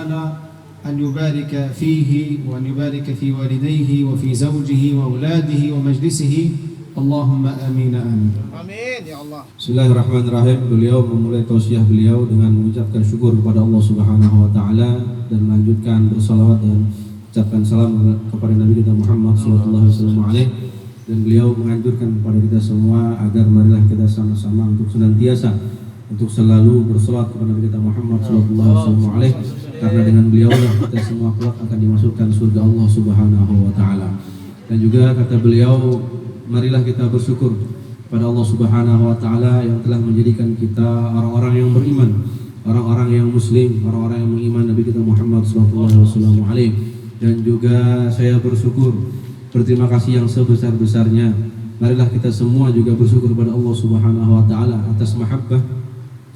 وتعالى أن يبارك فيه وأن يبارك في والديه وفي زوجه وأولاده ومجلسه. اللهم آمين آمين. Amin ya Allah. Bismillahirrahmanirrahim. Beliau memulai tausiah beliau dengan mengucapkan syukur kepada Allah Subhanahu wa taala dan melanjutkan bersalawat dan ucapkan salam kepada Nabi kita Muhammad sallallahu alaihi wasallam. Dan beliau menganjurkan kepada kita semua agar marilah kita sama-sama untuk senantiasa untuk selalu bersalawat kepada Nabi kita Muhammad sallallahu alaihi wasallam, karena dengan beliaulah kita semua kelak akan dimasukkan surga Allah Subhanahu wa taala. Dan juga kata beliau, marilah kita bersyukur pada Allah Subhanahu wa taala yang telah menjadikan kita orang-orang yang beriman, orang-orang yang muslim, orang-orang yang mengiman Nabi kita Muhammad sallallahu alaihi wasallam. Dan juga saya bersyukur, berterima kasih yang sebesar-besarnya. Marilah kita semua juga bersyukur pada Allah Subhanahu wa taala atas mahabbah,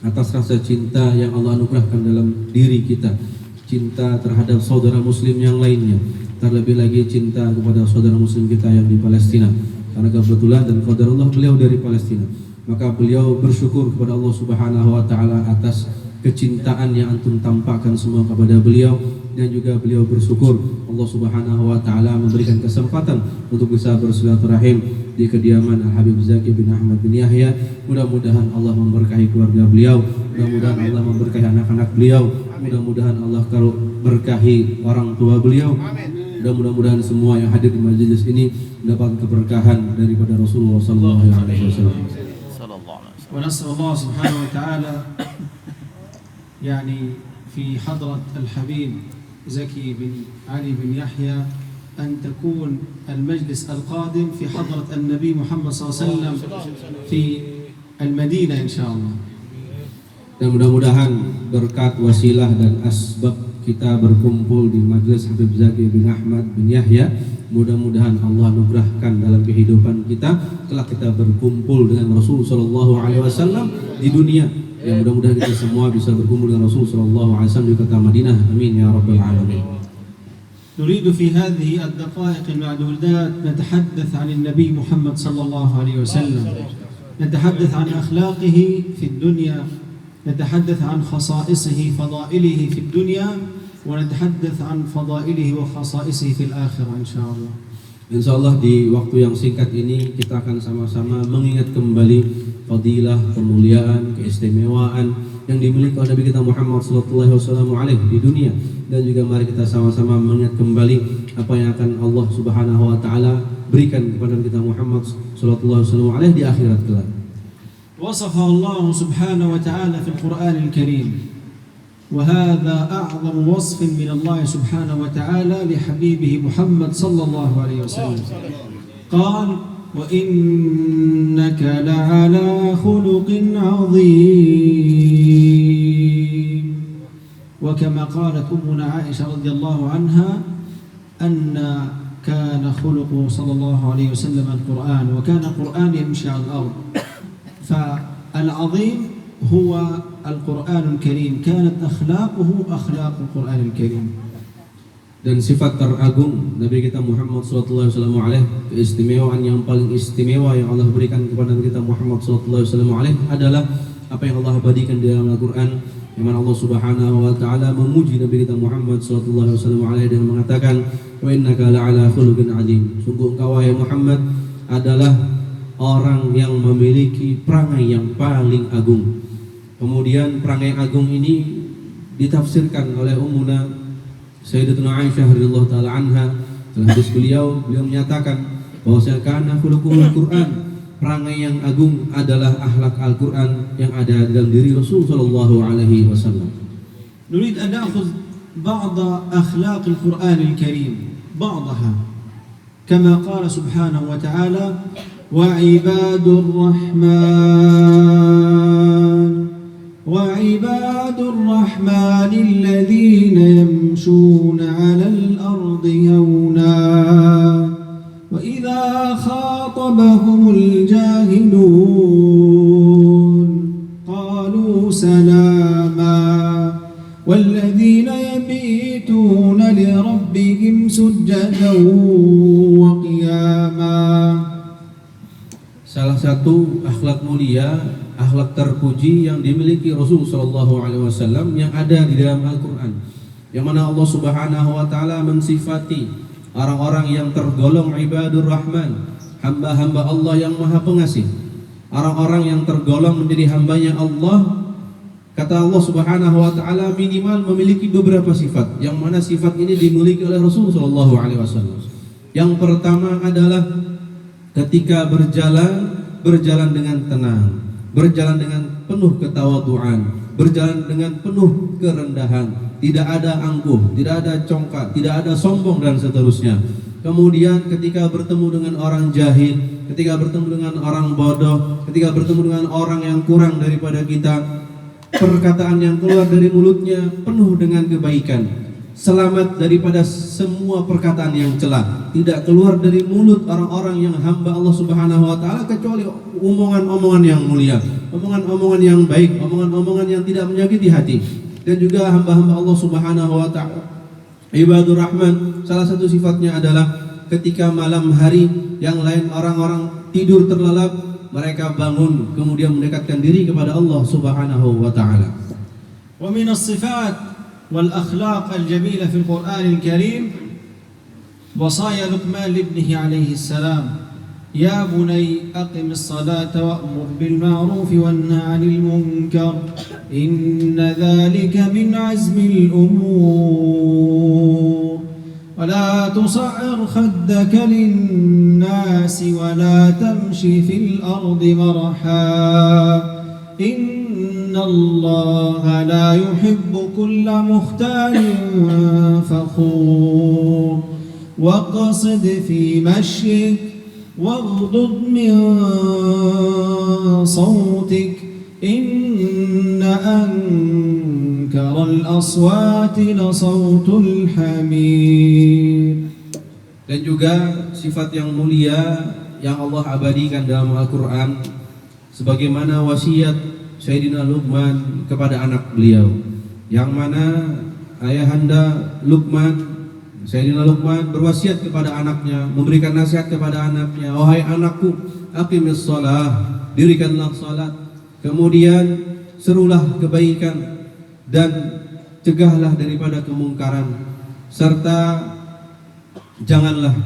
atas rasa cinta yang Allah anugerahkan dalam diri kita, cinta terhadap saudara muslim yang lainnya, terlebih lagi cinta kepada saudara muslim kita yang di Palestina. Karena kebetulan dan qadarullah beliau dari Palestina, maka beliau bersyukur kepada Allah Subhanahu wa taala atas kecintaan yang antum tampakkan semua kepada beliau. Dan juga beliau bersyukur Allah Subhanahu wa taala memberikan kesempatan untuk bisa bersilaturahim di kediaman Al-Habib Zaki bin Ahmad bin Yahya. Mudah-mudahan Allah memberkahi keluarga beliau, mudah-mudahan Allah memberkahi anak-anak beliau, mudah-mudahan Allah berkahi orang tua beliau. Dan mudah-mudahan semua yang hadir di majelis ini mendapat keberkahan daripada Rasulullah sallallahu alaihi wasallam. ونسأل الله سبحانه وتعالى يعني في حضرة الحبيب زكي بن علي بن يحيى أن تكون المجلس القادم في حضرة النبي محمد صلى الله عليه وسلم في المدينة إن شاء الله. Dan mudah-mudahan berkat wasilah dan asbab kita berkumpul di majelis Habib Zaki bin Ahmad bin Yahya, mudah-mudahan Allah anugerahkan dalam kehidupan kita kelak kita berkumpul dengan Rasul sallallahu alaihi wasallam di dunia. Ya, mudah-mudahan kita semua bisa berkumpul dengan Rasul sallallahu alaihi wasallam di kota Madinah. Amin ya rabbal alamin. نريد في هذه الدقائق المعدودات نتحدث عن النبي محمد صلى الله عليه وسلم، نتحدث عن أخلاقه في الدنيا، نتحدث عن خصائصه فضائله في الدنيا، ونتحدث عن فضائله وخصائصه في الآخرة إن شاء الله. Insyaallah di waktu yang singkat ini kita akan sama-sama mengingat kembali fadilah, kemuliaan, keistimewaan yang dimiliki oleh Nabi kita Muhammad sallallahu alaihi wasallam di dunia. Dan juga mari kita sama-sama mengingat kembali apa yang akan Allah Subhanahu wa taala berikan kepada kita Muhammad sallallahu alaihi wasallam di akhirat kelak. وصفه الله سبحانه وتعالى في القرآن الكريم، وهذا أعظم وصف من الله سبحانه وتعالى لحبيبه محمد صلى الله عليه وسلم. قال: وإنك لعلى خلق عظيم. وكما قالت أمنا عائشة رضي الله عنها أن كان خلقه صلى الله عليه وسلم القرآن، وكان القرآن يمشي على الأرض. فالعظيم هو القرآن الكريم، كانت أخلاقه أخلاق القرآن الكريم. Dan sifat teragung Nabi kita Muhammad sallallahu alaihi wasallam, keistimewaan yang paling istimewa yang Allah berikan kepada Nabi kita Muhammad sallallahu alaihi wasallam adalah apa yang Allah abadikan di dalam Al-Qur'an, di mana Allah Subhanahu wa taala memuji Nabi kita Muhammad sallallahu alaihi wasallam dan mengatakan, wa innaka la'ala khuluqin 'adzim. Sungguh engkau wahai Muhammad adalah orang yang memiliki perangai yang paling agung. Kemudian perangai agung ini ditafsirkan oleh Ummuna Sayyidatuna Aisyah radhiyallahu taala anha. Dalam hadis beliau menyatakan bahwa kana khuluqul Qur'an, perangai yang agung adalah akhlak Al-Qur'an yang ada dalam diri Rasul sallallahu alaihi wasallam. نريد أن نأخذ بعض أخلاق القرآن الكريم، بعضها كما قال سبحانه وتعالى: وعباد الرحمن الذين يمشون على الأرض هونا وإذا خاطبهم الجاهلون قالوا سلاما والذين يبيتون لربهم سجدا وقياما. Salah satu akhlak mulia, akhlak terpuji yang dimiliki Rasul sallallahu alaihi wasallam yang ada di dalam Al-Qur'an yang mana Allah Subhanahu wa taala mensifati orang-orang yang tergolong ibadur rahman, hamba-hamba Allah yang maha pengasih, orang-orang yang tergolong menjadi hambanya Allah. Kata Allah Subhanahu wa taala minimal memiliki beberapa sifat, yang mana sifat ini dimiliki oleh Rasul sallallahu alaihi wasallam. Yang pertama adalah ketika berjalan dengan tenang, berjalan dengan penuh ketawaduan, berjalan dengan penuh kerendahan, tidak ada angkuh, tidak ada congkak, tidak ada sombong dan seterusnya. Kemudian ketika bertemu dengan orang jahil, ketika bertemu dengan orang bodoh, ketika bertemu dengan orang yang kurang daripada kita, perkataan yang keluar dari mulutnya penuh dengan kebaikan, selamat daripada semua perkataan yang celah, tidak keluar dari mulut orang-orang yang hamba Allah Subhanahu wa taala kecuali omongan-omongan yang mulia, omongan-omongan yang baik, omongan-omongan yang tidak menyakiti hati. Dan juga hamba-hamba Allah Subhanahu wa taala ibadur rahman, salah satu sifatnya adalah ketika malam hari yang lain orang-orang tidur terlelap, mereka bangun kemudian mendekatkan diri kepada Allah Subhanahu wa taala. Wa min as-sifat wal akhlaq al-jamila fi al-Qur'an al-Karim wasaya Luqman li ibnihi alayhi salam, ya bunay aqimis salata wa'mur bil ma'ruf wanha 'anil munkar inna dhalika min 'azmil umur wa la tus'ir khaddaka lin-nasi wa la tamshi fil ardi marha inna Allaha la yuhibbu kulla mukhtalin fakhur waqsid fi mashyik واغضض من صوتك إن أنكر الأصوات لصوت الحمير. Dan juga sifat yang mulia yang Allah abadikan dalam Al-Quran, sebagaimana wasiat Sayyidina Luqman kepada anak beliau, yang mana ayahanda Luqman, Sayyidina Luqman berwasiat kepada anaknya, memberikan nasihat kepada anaknya, wahai anakku, aqimis shalah, dirikanlah salat, kemudian serulah kebaikan dan cegahlah daripada kemungkaran, serta janganlah,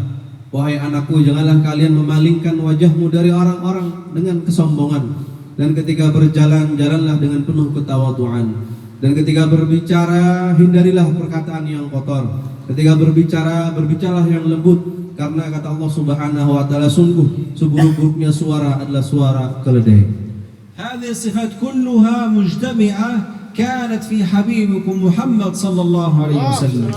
wahai anakku, janganlah kalian memalingkan wajahmu dari orang-orang dengan kesombongan, dan ketika berjalan, jalanlah dengan penuh ketawaduan, dan ketika berbicara, hindarilah perkataan yang kotor. Ketika berbicara, berbicaralah yang lembut, karena kata Allah Subhanahu wa taala, sungguh seburuk-buruknya suara adalah suara keledai. Hadhihi sifat kulluha mujtami'ah kanat fi habibikum Muhammad sallallahu alaihi wasallam.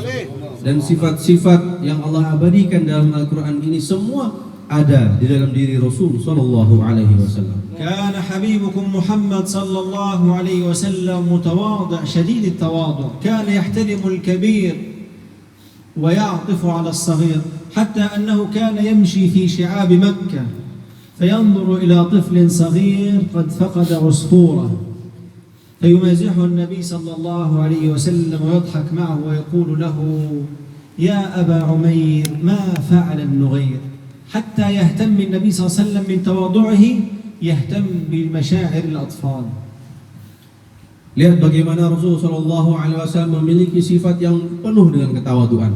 Dan sifat-sifat yang Allah abadikan dalam Al-Qur'an ini semua ada di dalam diri Rasul sallallahu alaihi wasallam. Kana habibukum Muhammad sallallahu alaihi wasallam mutawadhi' shadid at-tawadhu', kana yahtarimu al-kabir ويعطف على الصغير حتى أنه كان يمشي في شعاب مكة فينظر إلى طفل صغير قد فقد عصفورة فيمازحه النبي صلى الله عليه وسلم ويضحك معه ويقول له يا أبا عمير ما فعل النغير، حتى يهتم النبي صلى الله عليه وسلم من تواضعه يهتم بمشاعر الأطفال. Lihat bagaimana Rasulullah Shallallahu Alaihi Wasallam memiliki sifat yang penuh dengan ketawaduan.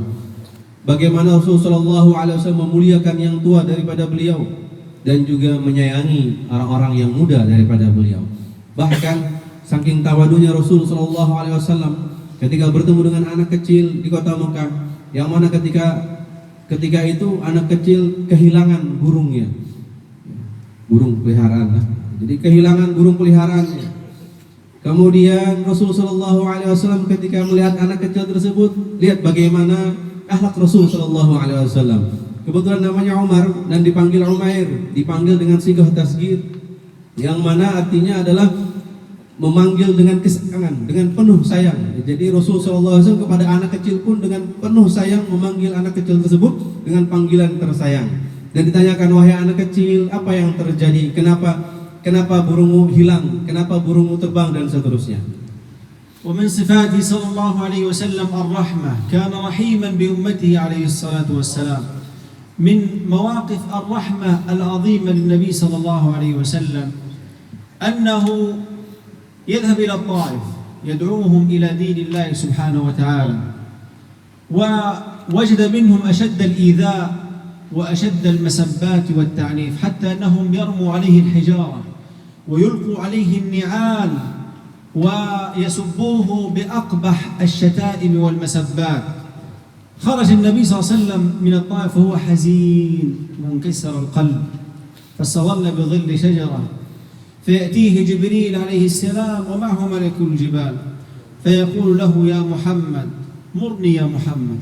Bagaimana Rasulullah Shallallahu Alaihi Wasallam memuliakan yang tua daripada beliau dan juga menyayangi orang-orang yang muda daripada beliau. Bahkan saking tawadunya Rasulullah Shallallahu Alaihi Wasallam ketika bertemu dengan anak kecil di kota Mekah, yang mana ketika itu anak kecil kehilangan burungnya, burung peliharaan. Jadi kehilangan burung peliharaannya. Kemudian Rasulullah Shallallahu Alaihi Wasallam ketika melihat anak kecil tersebut, lihat bagaimana akhlak Rasul Shallallahu Alaihi Wasallam. Kebetulan namanya Umar dan dipanggil Umair, dipanggil dengan sigah tasghir, yang mana artinya adalah memanggil dengan kesayangan, dengan penuh sayang. Jadi Rasul Shallallahu Alaihi Wasallam kepada anak kecil pun dengan penuh sayang memanggil anak kecil tersebut dengan panggilan tersayang. Dan ditanyakan, wahai anak kecil, apa yang terjadi? Kenapa burungmu hilang? Kenapa burungmu terbang dan seterusnya? ومن صفاته صلى الله عليه وسلم الرحمة، كان رحيما بأمته عليه الصلاة والسلام. من مواقف الرحمة العظيمة للنبي صلى الله عليه وسلم أنه يذهب إلى الطائف يدعوهم إلى دين الله سبحانه وتعالى، ووجد منهم أشد الإيذاء وأشد المسبات والتعنيف، حتى أنهم يرموا عليه الحجارة ويلقوا عليه النعال ويسبوه بأقبح الشتائم والمسبات. خرج النبي صلى الله عليه وسلم من الطائف وهو حزين منكسر القلب، فاستظل بظل شجرة، فيأتيه جبريل عليه السلام ومعه ملك الجبال فيقول له: يا محمد، مرني يا محمد،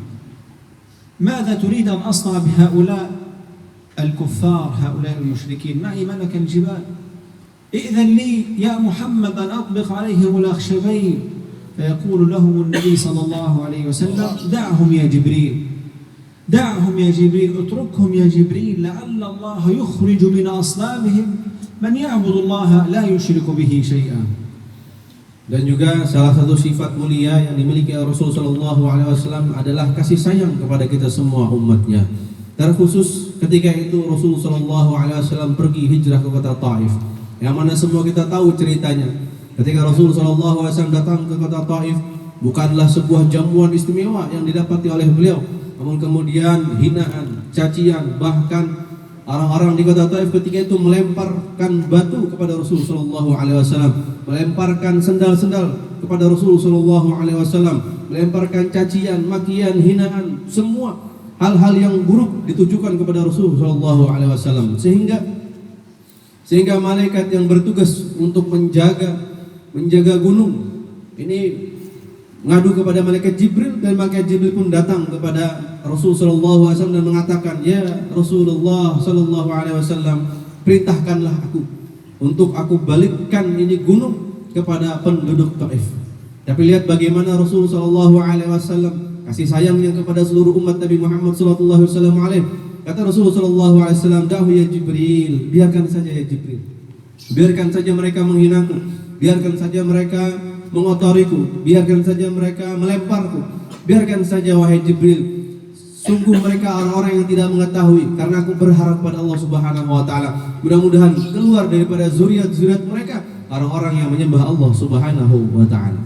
ماذا تريد أن أصنع بهؤلاء الكفار، هؤلاء المشركين؟ معي ملك الجبال، إذن لي يا محمد أن أطبق عليهم الأخشبين. فيقول له النبي صلى الله عليه وسلم: دعهم يا جبريل، دعهم يا جبريل، اتركهم يا جبريل، لعل الله يخرج من أصلابهم من يعبد الله لا يشرك به شيئا. Dan juga salah satu sifat mulia yang dimiliki Rasul Shallallahu Alaihi Wasallam adalah kasih sayang kepada kita semua umatnya. Terkhusus ketika itu Rasul Shallallahu Alaihi Wasallam pergi hijrah ke kota Taif, yang mana semua kita tahu ceritanya. Ketika Rasul Shallallahu Alaihi Wasallam datang ke kota Taif, bukanlah sebuah jamuan istimewa yang didapati oleh beliau, namun kemudian hinaan, cacian, bahkan orang-orang di kota Taif ketika itu melemparkan batu kepada Rasul Shallallahu Alaihi Wasallam, melemparkan sendal-sendal kepada Rasul Shallallahu Alaihi Wasallam, melemparkan cacian, makian, hinaan, semua hal-hal yang buruk ditujukan kepada Rasul Shallallahu Alaihi Wasallam, sehingga malaikat yang bertugas untuk menjaga gunung ini ngadu kepada malaikat Jibril, dan malaikat Jibril pun datang kepada Rasul sallallahu alaihi wasallam dan mengatakan, "Ya Rasulullah sallallahu alaihi wasallam, perintahkanlah aku untuk aku balikkan ini gunung kepada penduduk Taif." Tapi lihat bagaimana Rasul sallallahu alaihi wasallam kasih sayangnya kepada seluruh umat Nabi Muhammad sallallahu alaihi wasallam. Kata Rasul sallallahu alaihi wasallam, "Dahu ya Jibril, biarkan saja ya Jibril. Biarkan saja mereka menghinaku, biarkan saja mereka mengotoriku, biarkan saja mereka melemparku, biarkan saja wahai Jibril. Sungguh mereka orang-orang yang tidak mengetahui, karena aku berharap pada Allah Subhanahu wa taala, mudah-mudahan keluar daripada zuriat-zuriat mereka orang-orang yang menyembah Allah Subhanahu wa taala."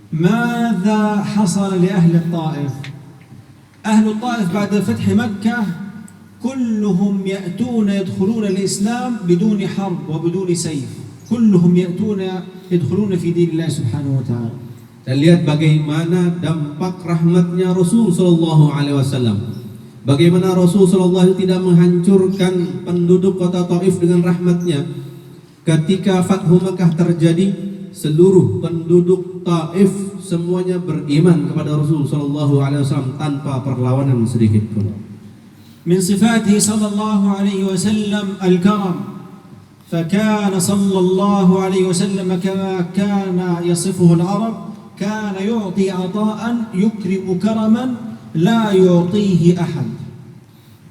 ماذا حصل لأهل الطائف؟ أهل الطائف بعد فتح مكة كلهم يدخلون الإسلام بدون حرب وبدون سيف، كلهم يدخلون في دين الله سبحانه وتعالى. Dan lihat bagaimana dampak rahmatnya Rasul sallallahu alaihi wasallam. Bagaimana Rasul sallallahu alaihi tidak menghancurkan penduduk kota Taif dengan rahmatnya. Ketika Fathu Makkah terjadi, seluruh penduduk Taif semuanya beriman kepada Rasul sallallahu alaihi wasallam tanpa perlawanan sedikit pun. Min sifatihi sallallahu alaihi wasallam al-karam. فكان صلى الله عليه وسلم كما كان يصفه العرب، كان يعطي عطاء يكرم كرما لا يعطيه أحد.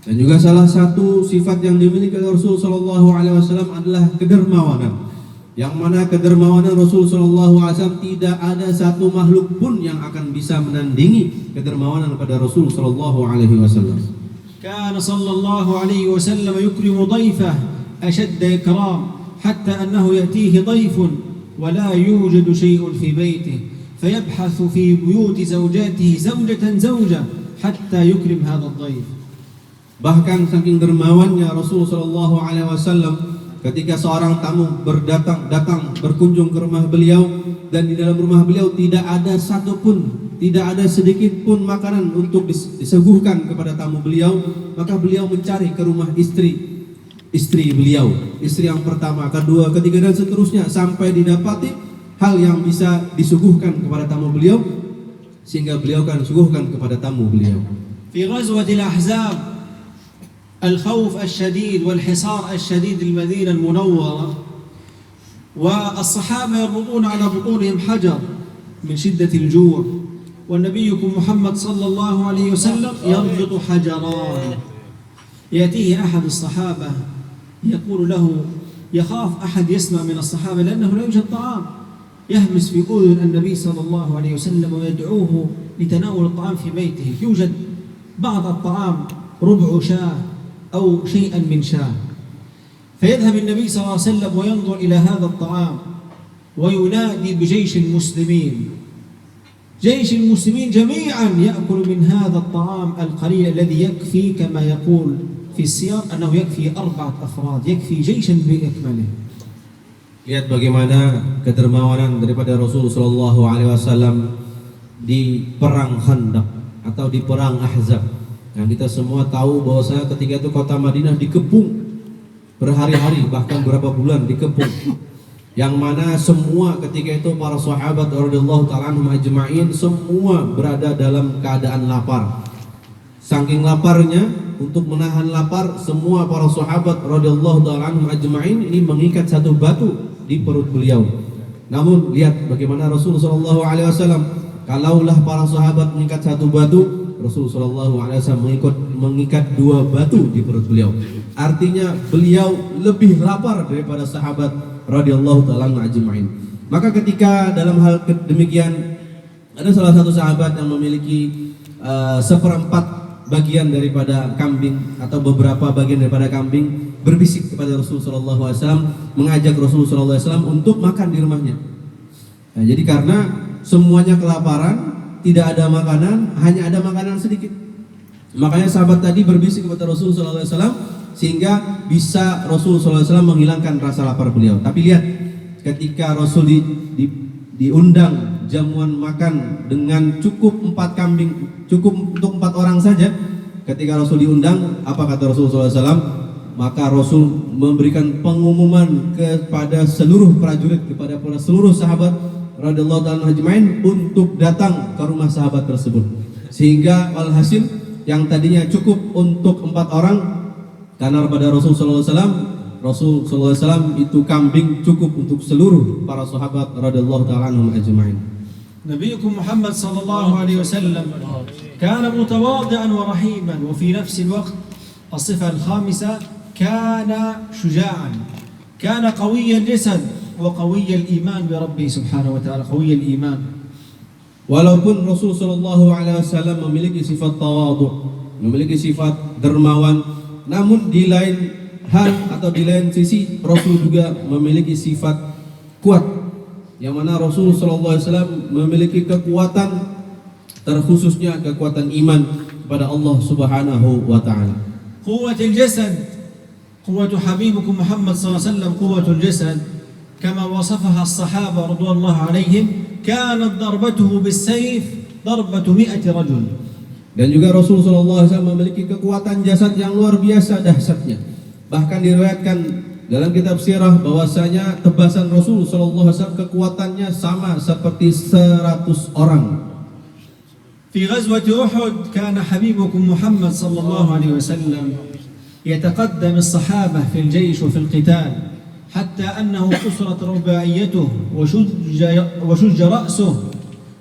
Dan juga salah satu sifat yang dimiliki oleh Rasul sallallahu alaihi wasallam adalah kedermawanan. Yang mana kedermawanan Rasul sallallahu alaihi wasallam tidak ada satu makhluk pun yang akan bisa menandingi kedermawanan pada Rasul sallallahu alaihi wasallam. كان صلى الله عليه وسلم يكرم ضيفه أشد إكرام، حتى أنه يأتيه ضيف ولا يوجد شيء في بيته فيبحث في بيوت زوجاته زوجة حتى يكرم هذا الضيف. Bahkan saking dermawannya Rasul sallallahu alaihi wasallam, ketika seorang tamu datang berkunjung ke rumah beliau, dan di dalam rumah beliau tidak ada sedikit pun makanan untuk disuguhkan kepada tamu beliau, maka beliau mencari ke rumah istri beliau, istri yang pertama, kedua, ketiga, dan seterusnya, sampai didapati hal yang bisa disuguhkan kepada tamu beliau, sehingga beliau akan suguhkan kepada tamu beliau. Fi ghazwatil ahzab, al-khawf al-shadid wal-hisar al-shadid al-Madinah al-Munawwarah, wa as-sahaba yarbutun ala butunihim hajar min shiddati al-ju', wa nabiyukum Muhammad sallallahu alaihi wasallam yarbutu hajaran. يأتيه أحد الصحابة يقول له، يخاف أحد يسمع من الصحابة لأنه لا يوجد طعام، يهمس في أذن النبي صلى الله عليه وسلم ويدعوه لتناول الطعام في بيته. يوجد بعض الطعام ربع شاة أو شيئا من شاة، فيذهب النبي صلى الله عليه وسلم وينظر إلى هذا الطعام وينادي بجيش المسلمين، جيش المسلمين جميعا يأكل من هذا الطعام القليل الذي يكفي كما يقول في السياق أنه يكفي 4 أفراد، يكفي جيشا بأكمله. Lihat bagaimana kedermawanan daripada Rasul sallallahu alaihi wasallam di perang Khandaq atau di perang Ahzab. Nah, kita semua tahu bahwasanya ketika itu kota Madinah dikepung berhari-hari, bahkan beberapa bulan dikepung. Yang mana semua ketika itu para sahabat radhiyallahu ta'ala anhum ajma'in semua berada dalam keadaan lapar. Saking laparnya, untuk menahan lapar, semua para sahabat radhiyallahu ta'ala anhum ajma'in ini mengikat satu batu di perut beliau. Namun lihat bagaimana Rasulullah sallallahu alaihi wasallam, kalaulah para sahabat mengikat satu batu, Rasulullah sallallahu alaihi wasallam mengikat 2 batu di perut beliau. Artinya beliau lebih lapar daripada sahabat radhiyallahu ta'ala ajma'in. Maka ketika dalam hal demikian ada salah satu sahabat yang memiliki 1/4 bagian daripada kambing atau beberapa bagian daripada kambing, berbisik kepada Rasulullah sallallahu alaihi wasallam, mengajak Rasulullah sallallahu alaihi wasallam untuk makan di rumahnya. Nah, jadi karena semuanya kelaparan, tidak ada makanan, hanya ada makanan sedikit. Makanya sahabat tadi berbisik kepada Rasulullah sallallahu alaihi wasallam sehingga bisa Rasulullah sallallahu alaihi wasallam menghilangkan rasa lapar beliau. Tapi lihat ketika Rasul diundang jamuan makan dengan cukup 4 kambing, cukup untuk 4 orang saja. Ketika Rasul diundang, apa kata Rasulullah SAW? Maka Rasul memberikan pengumuman kepada seluruh prajurit, kepada seluruh sahabat radhiyallahu ta'ala ajmain untuk datang ke rumah sahabat tersebut. Sehingga alhasil yang tadinya cukup untuk 4 orang, karena pada Rasulullah SAW itu kambing cukup untuk seluruh para sahabat radhiyallahu ta'ala anhum ajmain. نبيكم محمد صلى الله عليه وسلم كان متواضعا ورحيما، وفي نفس الوقت الصفة الخامسة كان شجاعا، كان قوي الجسد وقوي الإيمان بربه سبحانه وتعالى، قوي الإيمان. Walaupun Rasul sallallahu alaihi wasallam memiliki sifat tawadhu, memiliki sifat dermawan, namun di lain hal atau di lain sisi Rasul juga memiliki sifat kuat, yang mana Rasul sallallahu alaihi wasallam memiliki kekuatan, terkhususnya kekuatan iman kepada Allah Subhanahu wa taala. Quwwatul jasad, quwwatu habibikum Muhammad sallallahu alaihi wasallam, quwwatul jasad kama wasafaha as-sahaba radhiyallahu alaihim, kanat darbatuhu bis-sayf darbatu 100 rajul. Dan juga Rasul sallallahu alaihi wasallam memiliki kekuatan jasad yang luar biasa dahsyatnya. Bahkan diriwayatkan dalam kitab sirah bahwasanya tebasan Rasul sallallahu alaihi wasallam kekuatannya sama seperti 100 orang. Fi ghazwati Uhud kana habibukum Muhammad sallallahu alaihi wasallam yataqaddam as-sahabah fil jaysh wa fil qital hatta annahu qusrat rubaiyatuhu wa shujja ra'suhu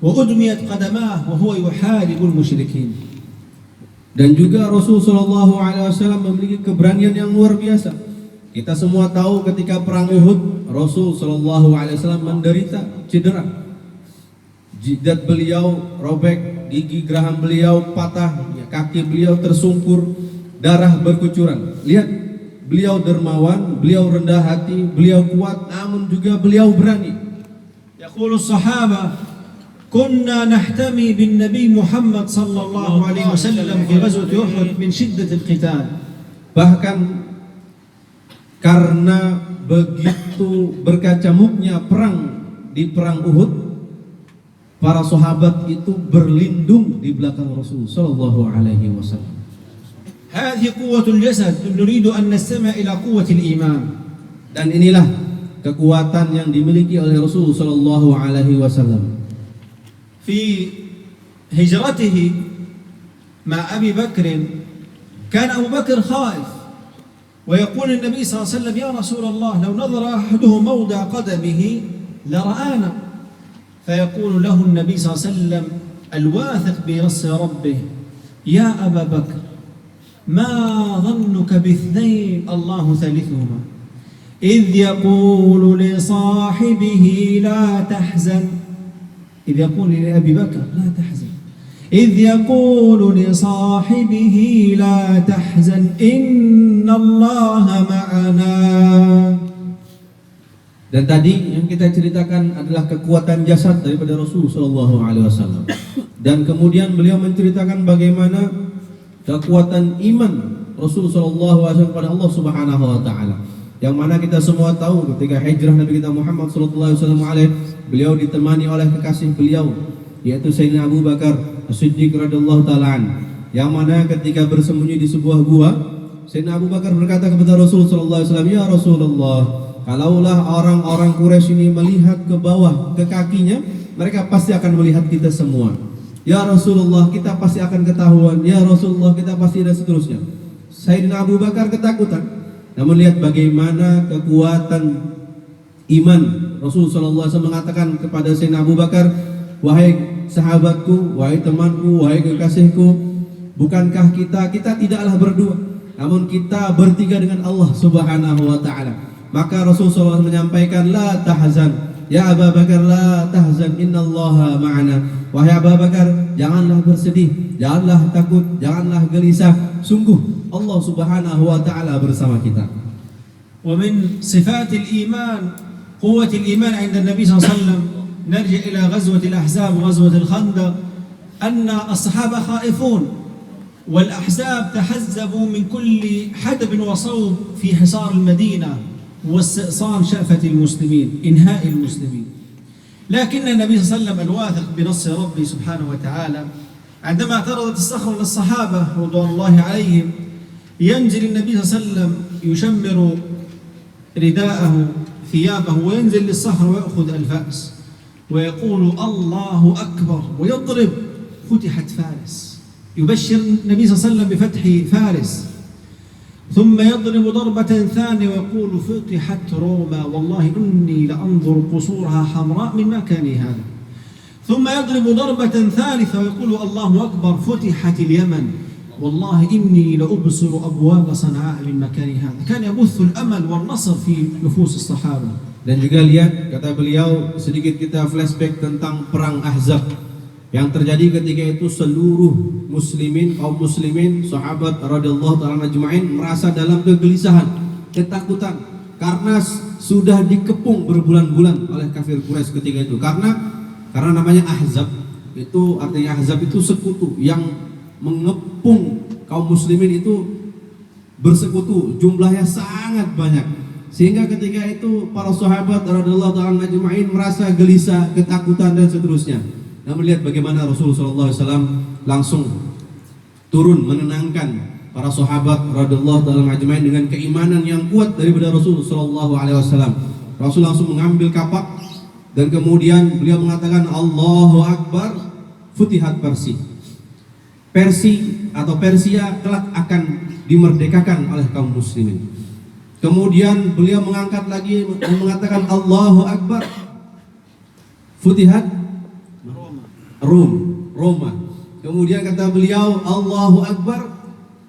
wa udmiyat qadamahu wa huwa yuharibul musyrikin. Dan juga Rasul sallallahu alaihi wasallam memiliki keberanian yang luar biasa. Kita semua tahu ketika perang Uhud, Rasul sallallahu alaihi wasallam menderita cedera. Jidat beliau robek, gigi geraham beliau patah, kaki beliau tersungkur, darah berkucuran. Lihat, beliau dermawan, beliau rendah hati, beliau kuat, namun juga beliau berani. Yaqulu as-sahaba kunna nahtami bin Nabi Muhammad sallallahu alaihi wasallam fi ghazwati Uhud min shiddatil qital. Bahkan karena begitu berkacamuknya perang di perang Uhud, para sahabat itu berlindung di belakang Rasul sallallahu alaihi wasallam. Hadhihi quwwatul jasad, nuridu an nastami' ila quwwatil iman. Dan inilah kekuatan yang dimiliki oleh Rasul sallallahu alaihi wasallam. Fi hijratihi ma Abi Bakr, kan Abu Bakr khaif. ويقول النبي صلى الله عليه وسلم يا رسول الله لو نظر أحدهم موضع قدمه لرآنا، فيقول له النبي صلى الله عليه وسلم الواثق بنصر ربه يا أبا بكر ما ظنك باثنين الله ثالثهما إذ يقول لصاحبه لا تحزن، إذ يقول لأبي بكر لا تحزن، إذ يقول لصاحبه لا تحزن إن الله معنا. Dan tadi yang kita ceritakan adalah kekuatan jasad daripada Rasul sallallahu alaihi wasallam. Dan kemudian beliau menceritakan bagaimana kekuatan iman Rasul sallallahu alaihi wasallam kepada Allah Subhanahu wa taala. Yang mana kita semua tahu ketika hijrah Nabi kita Muhammad sallallahu alaihi wasallam beliau ditemani oleh kekasih beliau yaitu Sayyidina Abu Bakar As-Siddiq radhiyallahu taala an. Yang mana ketika bersembunyi di sebuah gua, Sayyidina Abu Bakar berkata kepada Rasul sallallahu alaihi wasallam, "Ya Rasulullah, kalaulah orang-orang Quraisy ini melihat ke bawah, ke kakinya, mereka pasti akan melihat kita semua. Ya Rasulullah, kita pasti akan ketahuan. Ya Rasulullah, kita pasti dan seterusnya." Sayyidina Abu Bakar ketakutan. Namun lihat bagaimana kekuatan iman. Rasul sallallahu alaihi wasallam mengatakan kepada Sayyidina Abu Bakar, "Wahai sahabatku, wahai temanku, wahai kekasihku, bukankah kita tidaklah berdua, namun kita bertiga dengan Allah Subhanahu wa taala." Maka Rasulullah SAW menyampaikan, "La tahzan, ya Abu Bakar, la tahzan, innallaha ma'ana." Wahai Abu Bakar, janganlah bersedih, janganlah takut, janganlah gelisah. Sungguh Allah Subhanahu wa taala bersama kita. ومن صفات الإيمان قوة الإيمان عند النبي صلى الله عليه وسلم نرجع إلى غزوة الأحزاب وغزوة الخندق أن الصحابة خائفون والأحزاب تحزبوا من كل حدب وصوب في حصار المدينة واستئصال شأفة المسلمين، إنهاء المسلمين. لكن النبي صلى الله عليه وسلم الواثق بنص ربه سبحانه وتعالى عندما اعترضت الصخرة للصحابة رضوان الله عليهم ينزل النبي صلى الله عليه وسلم يشمر رداءه ثيابه وينزل للصخرة ويأخذ الفأس ويقول الله أكبر ويضرب. فتحت فارس، يبشر النبي صلى الله عليه وسلم بفتح فارس، ثم يضرب ضربة ثانية ويقول فتحت روما والله إني لأنظر قصورها حمراء من مكان هذا، ثم يضرب ضربة ثالثة ويقول الله أكبر فتحت اليمن والله إني لأبصر أبواب صنعاء من مكان هذا. كان يبث الأمل والنصر في نفوس الصحابة. Dan juga lihat kata beliau, sedikit kita flashback tentang perang Ahzab yang terjadi ketika itu. Seluruh muslimin, kaum muslimin, sahabat radhiyallahu ta'ala ajma'in merasa dalam kegelisahan, ketakutan karena sudah dikepung berbulan-bulan oleh kafir Quraisy ketika itu. Karena namanya Ahzab itu, artinya Ahzab itu sekutu yang mengepung kaum muslimin itu, bersekutu, jumlahnya sangat banyak. Sehingga ketika itu para sahabat radhiyallahu ta'ala ajma'in merasa gelisah, ketakutan dan seterusnya. Namun lihat bagaimana Rasulullah SAW langsung turun menenangkan para sahabat radhiyallahu ta'ala ajma'in dengan keimanan yang kuat daripada Rasulullah SAW. Rasul langsung mengambil kapak dan kemudian beliau mengatakan, Allahu Akbar, futihat Persia. Atau Persia kelak akan dimerdekakan oleh kaum muslimin. Kemudian beliau mengangkat lagi dan mengatakan Allahu Akbar, futihat Roma. Kemudian kata beliau Allahu Akbar,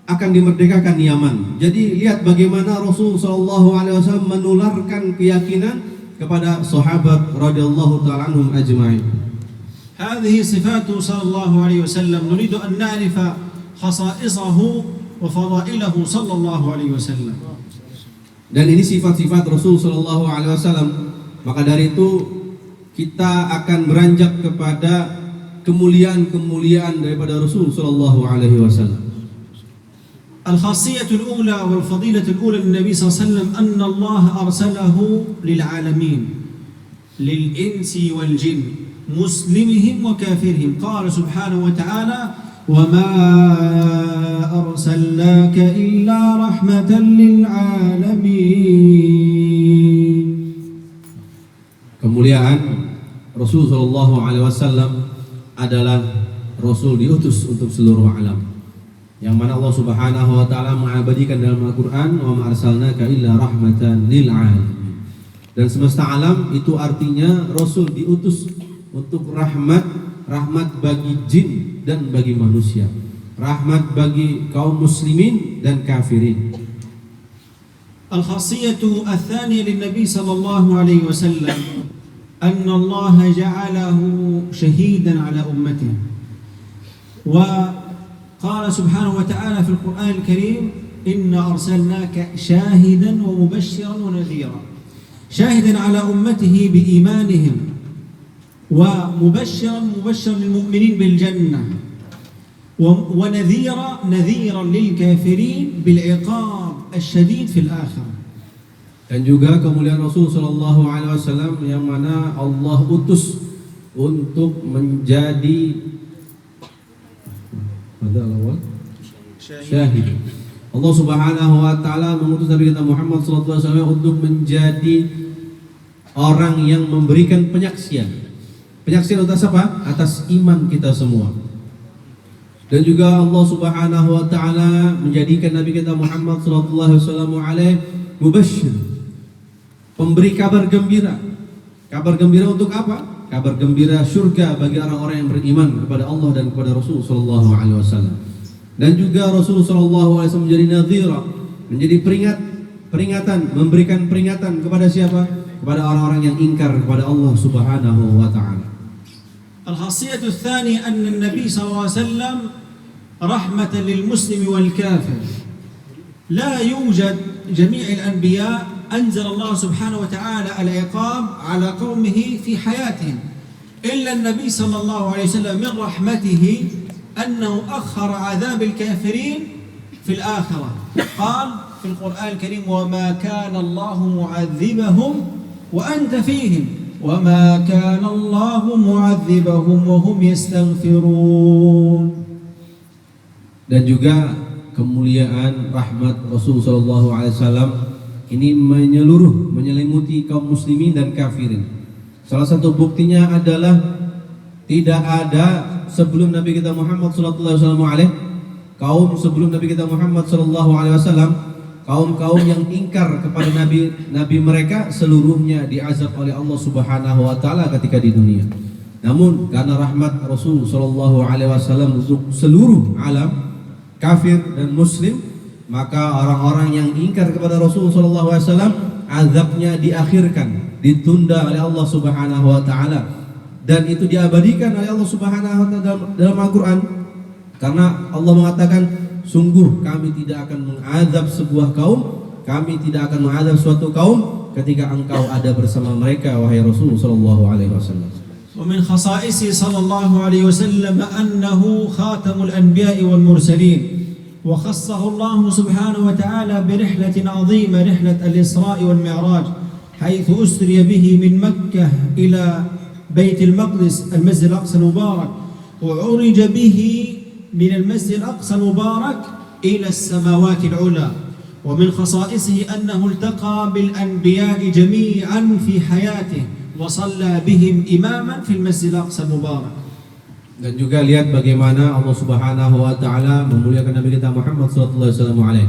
akan dimerdekakan Yaman. Jadi lihat bagaimana Rasul sallallahu alaihi wasallam menularkan keyakinan kepada sahabat radhiyallahu ta'ala anhum ajma'in. هذه صفاته صلى الله عليه وسلم نريد أن نعرف خصائصه وفضائله صلى الله عليه وسلم. Dan ini sifat-sifat Rasul sallallahu alaihi wasallam. Maka dari itu kita akan beranjak kepada kemuliaan-kemuliaan daripada Rasul sallallahu alaihi wasallam. الخاصية الأولى والفضيلة الأولى للنبي صلى الله عليه وسلم أن الله أرسله للعالمين للإنس والجن مسلمهم وكافرهم. قال سبحانه وتعالى وما أرسلناك إلا رحمة للعالمين. Kemuliaan Rasul sallallahu alaihi wasallam adalah Rasul diutus untuk seluruh alam, yang mana Allah Subhanahu wa taala mengabadikan dalam Al-Qur'an wa ma arsalnaka illa rahmatan lil alamin. Dan semesta alam itu artinya Rasul diutus untuk rahmat bagi jin dan bagi manusia, rahmat bagi kaum muslimin dan kafirin. الخاصية الثانية للنبي صلى الله عليه وسلم أن الله جعله شهيدا على أمته. وقال سبحانه وتعالى في القرآن الكريم إنا أرسلناك شاهدا ومبشرا ونذيرا. شاهدا على أمته بإيمانهم ومبشرا للمؤمنين بالجنة ونذيرا للكافرين بالعقاب الشديد في الآخرة. Dan juga kemuliaan Rasul Shallallahu Alaihi Wasallam yang mana Allah utus untuk menjadi syahid. Allah Subhanahu Wa Taala mengutus Nabi kita Muhammad Sallallahu Alaihi Wasallam untuk menjadi orang yang memberikan penyaksian. Penyaksian atas apa? Atas iman kita semua. Dan juga Allah Subhanahu Wa Taala menjadikan Nabi kita Muhammad Sallallahu Alaihi Wasallam mubasyir, pemberi kabar gembira. Kabar gembira untuk apa? Kabar gembira surga bagi orang-orang yang beriman kepada Allah dan kepada Rasul Sallallahu Alaihi Wasallam. Dan juga Rasul Sallallahu Alaihi Wasallam menjadi nadhira, menjadi peringatan, memberikan peringatan kepada siapa? Kepada orang-orang yang ingkar kepada Allah Subhanahu Wa Taala. الخاصية الثانية أن النبي صلى الله عليه وسلم رحمة للمسلم والكافر. لا يوجد جميع الأنبياء أنزل الله سبحانه وتعالى العقاب على قومه في حياتهم، إلا النبي صلى الله عليه وسلم من رحمته أنه أخر عذاب الكافرين في الآخرة. قال في القرآن الكريم: وما كان الله معذبهم وأنت فيهم وما كان الله معذبهم وهم يستغفرون. Dan juga kemuliaan rahmat Rasul Sallallahu Alaihi Wasallam ini menyeluruh, menyelimuti kaum muslimin dan kafirin. Salah satu buktinya adalah tidak ada sebelum Nabi kita Muhammad Sallallahu Alaihi Wasallam kaum sebelum Nabi kita Muhammad Sallallahu Alaihi Wasallam, kaum-kaum yang ingkar kepada nabi mereka seluruhnya diazab oleh Allah Subhanahu Wa Taala ketika di dunia. Namun karena rahmat Rasul Sallallahu Alaihi Wasallam untuk seluruh alam kafir dan muslim, maka orang-orang yang ingkar kepada Rasul Sallallahu Alaihi Wasallam azabnya diakhirkan, ditunda oleh Allah Subhanahu Wa Taala, dan itu diabadikan oleh Allah Subhanahu Wa Taala dalam Al-Quran. Karena Allah mengatakan, sungguh kami tidak akan mengazab sebuah kaum, kami tidak akan mengazab suatu kaum ketika engkau ada bersama mereka, wahai Rasul Sallallahu Alaihi Wasallam. ومن خصائصه صلى الله عليه وسلم أنه خاتم الأنبياء والمرسلين، وخصه الله سبحانه وتعالى برحلة عظيمة، رحلة الإسراء والمعراج، حيث أسري به من مكة إلى بيت المقدس المسجد الأقصى المبارك، وعرج به من المسجد الأقصى المبارك إلى السماوات العلى. ومن خصائصه أنه التقى بالأنبياء جميعا في حياته وصلى بهم إماما في المسجد الأقصى المبارك. Dan juga lihat bagaimana Allah Subhanahu Wa Taala memuliakan Nabi kita Muhammad Sallallahu Alaihi Wasallam.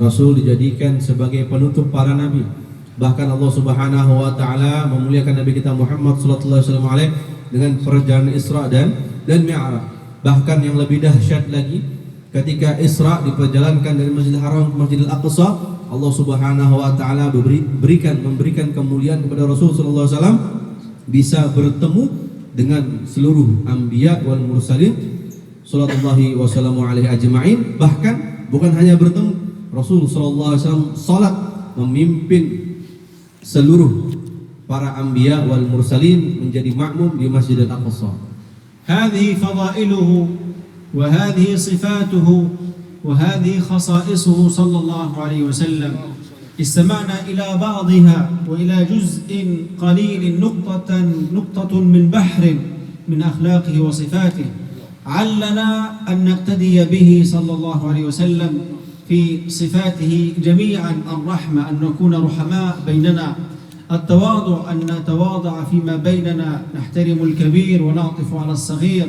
Rasul dijadikan sebagai penutup para nabi. Bahkan Allah Subhanahu Wa Taala memuliakan Nabi kita Muhammad Sallallahu Alaihi Wasallam dengan perjalanan Isra dan Mi'raj. Bahkan yang lebih dahsyat lagi, ketika Isra diperjalankan dari Masjidil Haram ke Masjidil Aqsa, Allah Subhanahu Wa Taala memberikan kemuliaan kepada Rasul Sallallahu Alaihi Wasallam, bisa bertemu dengan seluruh anbiya wal mursalin sallallahu wasallamu alaihi ajma'in. Bahkan bukan hanya bertemu, Rasul sallallahu alaihi wasallam salat memimpin seluruh para anbiya wal mursalin menjadi makmum di Masjidil Aqsa. هذه فضائله وهذه صفاته وهذه خصائصه صلى الله عليه وسلم. استمعنا إلى بعضها وإلى جزء قليل، نقطة من بحر من أخلاقه وصفاته، علنا أن نقتدي به صلى الله عليه وسلم في صفاته جميعا: الرحمة، أن نكون رحماء بيننا، التواضع، أن نتواضع فيما بيننا، نحترم الكبير ونعطف على الصغير،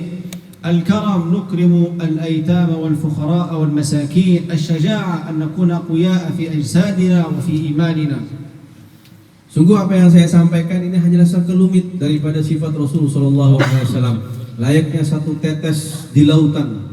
الكرم، نكرم الأيتام والفقراء والمساكين، الشجاعة، أن نكون أقوياء في أجسادنا وفي إيماننا. Sungguh apa yang saya sampaikan ini hanyalah sekelumit daripada sifat Rasul Sallallahu Alaihi Wasallam, layaknya satu tetes di lautan.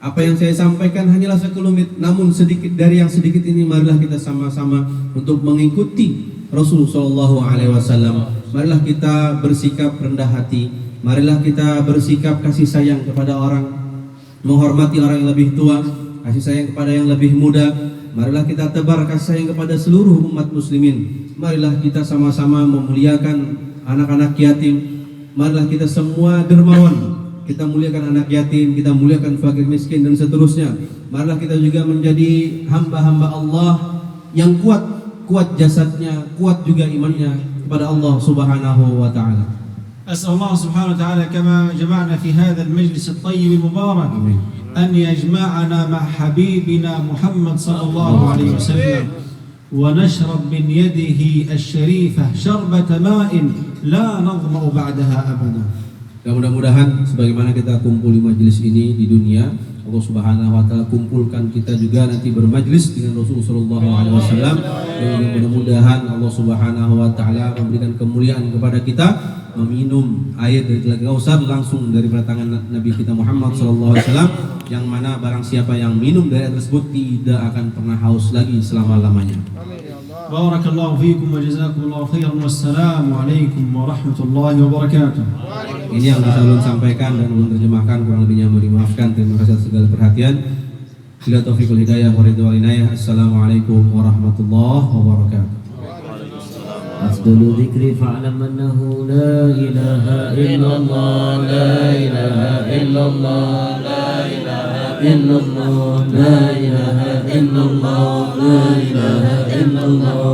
Apa yang saya sampaikan hanyalah sekelumit, namun sedikit dari yang sedikit ini marilah kita sama-sama untuk mengikuti Rasul Sallallahu Alaihi Wasallam. Marilah kita bersikap rendah hati, marilah kita bersikap kasih sayang kepada orang, menghormati orang yang lebih tua, kasih sayang kepada yang lebih muda, marilah kita tebar kasih sayang kepada seluruh umat muslimin. Marilah kita sama-sama memuliakan anak-anak yatim. Marilah kita semua dermawan. Kita muliakan anak yatim, kita muliakan fakir miskin dan seterusnya. Marilah kita juga menjadi hamba-hamba Allah yang kuat jasadnya, kuat juga imannya kepada Allah Subhanahu wa taala. أسأل الله سبحانه وتعالى كما جمعنا في هذا المجلس الطيب المبارك أن يجمعنا مع حبيبنا محمد صلى الله عليه وسلم ونشرب من يده الشريفة شربة ماء لا نظمأ بعدها أبدا. Dan mudah-mudahan sebagaimana kita kumpul di majelis ini di dunia, Allah Subhanahu wa taala kumpulkan kita juga nanti bermajlis dengan Rasulullah sallallahu alaihi wasallam. Dan mudah-mudahan Allah Subhanahu wa taala memberikan kemuliaan kepada kita meminum air dari Telaga Kausar langsung dari tangan Nabi kita Muhammad sallallahu alaihi wasallam, yang mana barang siapa yang minum dari air tersebut tidak akan pernah haus lagi selama-lamanya. Barakallahu fiikum wa jazakumullahu khairan wassalamu alaikum warahmatullahi wabarakatuh. Ini yang bisa ulun sampaikan dan ulun terjemahkan, kurang lebihnya mohon dimaafkan. Terima kasih atas segala perhatian. Bila taufiqul hidayah wa ridwal inayah. Assalamualaikum warahmatullahi wabarakatuh. أفضل ذكر فاعلم أنه لا إله إلا الله لا إله إلا الله لا إله إلا الله لا إله إلا الله لا إله إلا الله